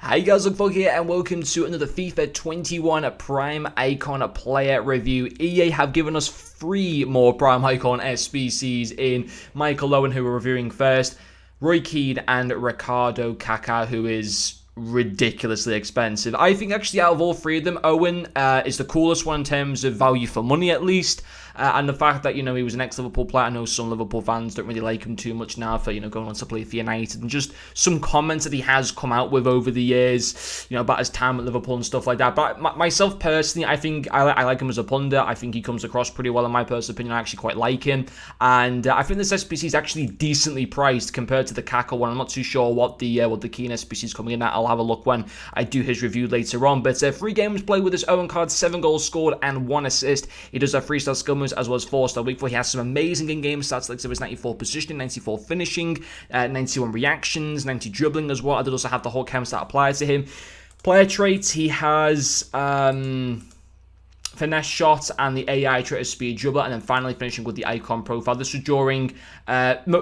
Hi guys, Look here and welcome to another FIFA 21 Prime Icon player review. EA have given us 3 more Prime Icon SBCs in Michael Owen, who we're reviewing first, Roy Keane and Ricardo Kaká, who is ridiculously expensive. I think actually out of all 3 of them, Owen is the coolest one in terms of value for money at least. And the fact that, he was an ex-Liverpool player. I know some Liverpool fans don't really like him too much now for, going on to play for United. And just some comments that he has come out with over the years, about his time at Liverpool and stuff like that. But myself personally, I think I like him as a pundit. I think he comes across pretty well in my personal opinion. I actually quite like him. And I think this SBC is actually decently priced compared to the Kaká one. I'm not too sure what the Keane SBC is coming in at. I'll have a look when I do his review later on. But 3 games played with this Owen card, 7 goals scored and 1 assist. He does have 3-star skill moves as well as 4-star weak foot. He has some amazing in-game stats like his 94 positioning, 94 finishing, 91 reactions, 90 dribbling as well. I did also have the whole chem stat applied to him. Player traits, he has finesse shot and the AI trait of speed dribbler, and then finally finishing with the icon profile. This was during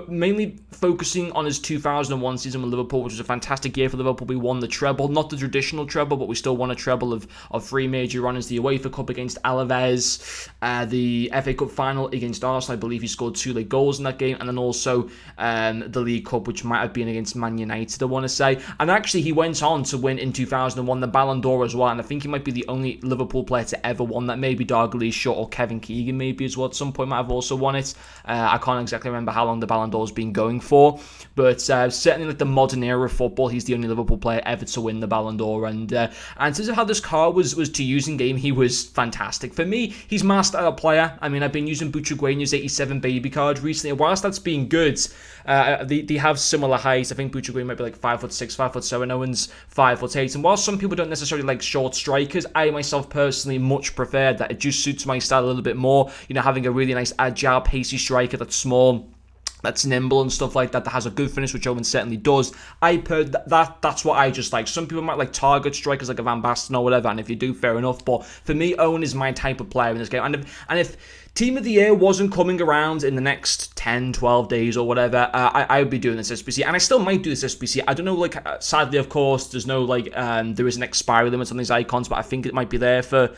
mainly focusing on his 2001 season with Liverpool, which was a fantastic year for Liverpool. We won the treble, not the traditional treble, but we still won a treble of 3 major runners: the UEFA Cup against Alaves, the FA Cup final against Arsenal. I believe he scored 2 late goals in that game, and then also the League Cup, which might have been against Man United, I want to say. And actually, he went on to win in 2001 the Ballon d'Or as well, and I think he might be the only Liverpool player to ever won that. Maybe Dalglish short, or Kevin Keegan maybe as well at some point might have also won it. I can't exactly remember how long the Ballon d'Or has been going for, but certainly like the modern era of football, he's the only Liverpool player ever to win the Ballon d'Or. And in terms of how this card was to use in game, he was fantastic. For me, he's my style player. I mean, I've been using Butragueño's 87 baby card recently. Whilst that's been good, they have similar heights. I think Butragueño might be like 5'6", 5'7". Owen's 5'8". And while some people don't necessarily like short strikers, I myself personally much prefer that. It just suits my style a little bit more. Having a really nice agile, pacey striker that's small, that's nimble and stuff like that, that has a good finish, which Owen certainly does. That's what I just like. Some people might like target strikers like a Van Basten or whatever, and if you do, fair enough. But for me, Owen is my type of player in this game. And if Team of the Year wasn't coming around in the next 10, 12 days or whatever, I would be doing this SBC. And I still might do this SBC. I don't know, sadly, of course, there's no, there is an expiry limit on these icons, but I think it might be there for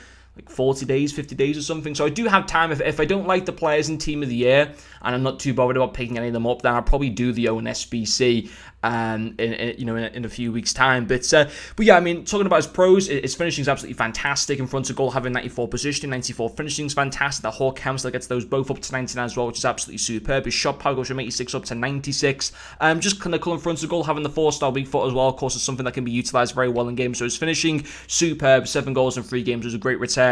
40 days, 50 days or something. So I do have time. If I don't like the players in Team of the Year and I'm not too bothered about picking any of them up, then I'll probably do the Owen SBC in a few weeks' time. But yeah, I mean, talking about his pros, his finishing is absolutely fantastic. In front of goal, having 94 positioning, 94 finishing is fantastic. The Hawk Hamster gets those both up to 99 as well, which is absolutely superb. His shot power goes from 86 up to 96. Just kind of in front of goal, having the 4-star weak foot as well, of course, is something that can be utilised very well in games. So his finishing, superb. 7 goals in 3 games was a great return.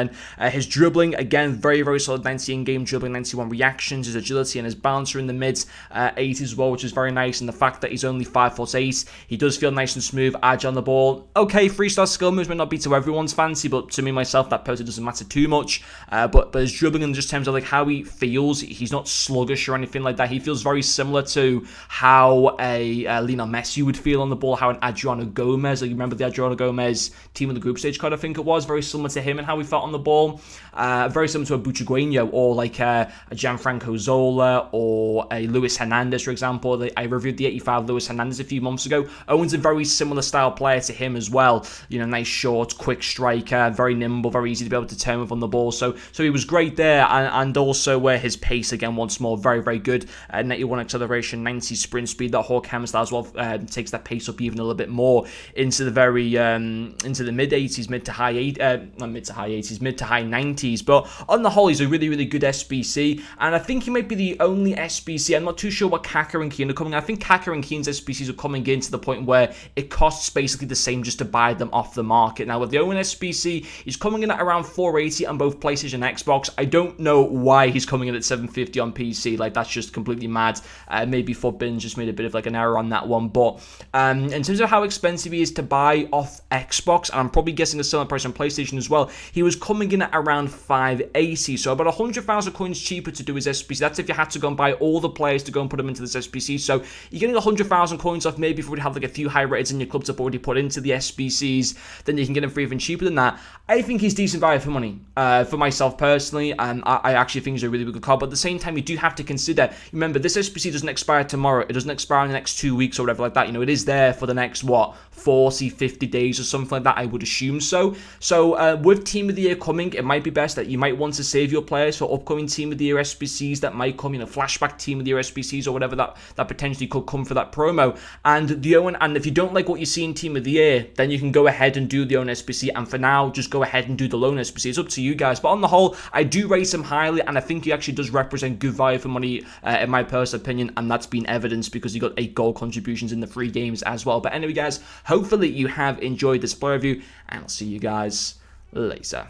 His dribbling, again, very, very solid. 90 in-game dribbling, 91 reactions. His agility and his bouncer in the mid-80s as well, which is very nice. And the fact that he's only 5'8", he does feel nice and smooth, agile on the ball. Okay, 3-star skill moves may not be to everyone's fancy, but to me, myself, that personally doesn't matter too much. But his dribbling, in just terms of how he feels, he's not sluggish or anything like that. He feels very similar to how a Lionel Messi would feel on the ball, how an Adriano Gomez, you remember the Adriano Gomez team of the group stage card, I think it was, very similar to him and how he felt on the ball. Very similar to a Butragueño or a Gianfranco Zola or a Luis Hernandez, for example. I reviewed the 85 Luis Hernandez a few months ago. Owen's a very similar style player to him as well. Nice short, quick striker, very nimble, very easy to be able to turn with on the ball. So he was great there, and also where his pace, again, once more, very, very good. 91 acceleration, 90 sprint speed. That Hawk Hamster as well takes that pace up even a little bit more into the into the mid-80s, mid to high 90s. But on the whole, he's a really, really good SBC, and I think he might be the only SBC. I'm not too sure what Kaká and Keane are coming. I think Kaká and Keane's SBCs are coming in to the point where it costs basically the same just to buy them off the market. Now, with the Owen SBC, he's coming in at around 480 on both PlayStation and Xbox. I don't know why he's coming in at 750 on PC. That's just completely mad. Maybe Footbins just made a bit of an error on that one. But in terms of how expensive he is to buy off Xbox, and I'm probably guessing a similar price on PlayStation as well, he was coming in at around 580, so about 100,000 coins cheaper to do his SBC. That's if you had to go and buy all the players to go and put them into this SBC. So you're getting 100,000 coins coins off. Maybe if you would have like a few high rateds in your clubs that have already put into the SBCs, then you can get him for even cheaper than that. I think he's decent value for money. For myself personally, and I actually think he's a really good card. But at the same time, you do have to consider, remember, this SBC doesn't expire tomorrow. It doesn't expire in the next 2 weeks or whatever like that. You know, it is there for the next, 40, 50 days or something like that, I would assume so. So with Team of the Year coming, it might be best that you might want to save your players for upcoming Team of the Year SBCs that might come, flashback Team of the Year SBCs or whatever that potentially could come for that promo. And the Owen, and if you don't like what you see in Team of the Year, then you can go ahead and do the Owen SBC, and for now, just go ahead and do the loan SBC. It's up to you guys. But on the whole, I do rate him highly, and I think he actually does represent good value for money, in my personal opinion, and that's been evidenced because he got 8 goal contributions in the 3 games as well. But anyway, guys, hopefully you have enjoyed this play review, and I'll see you guys later.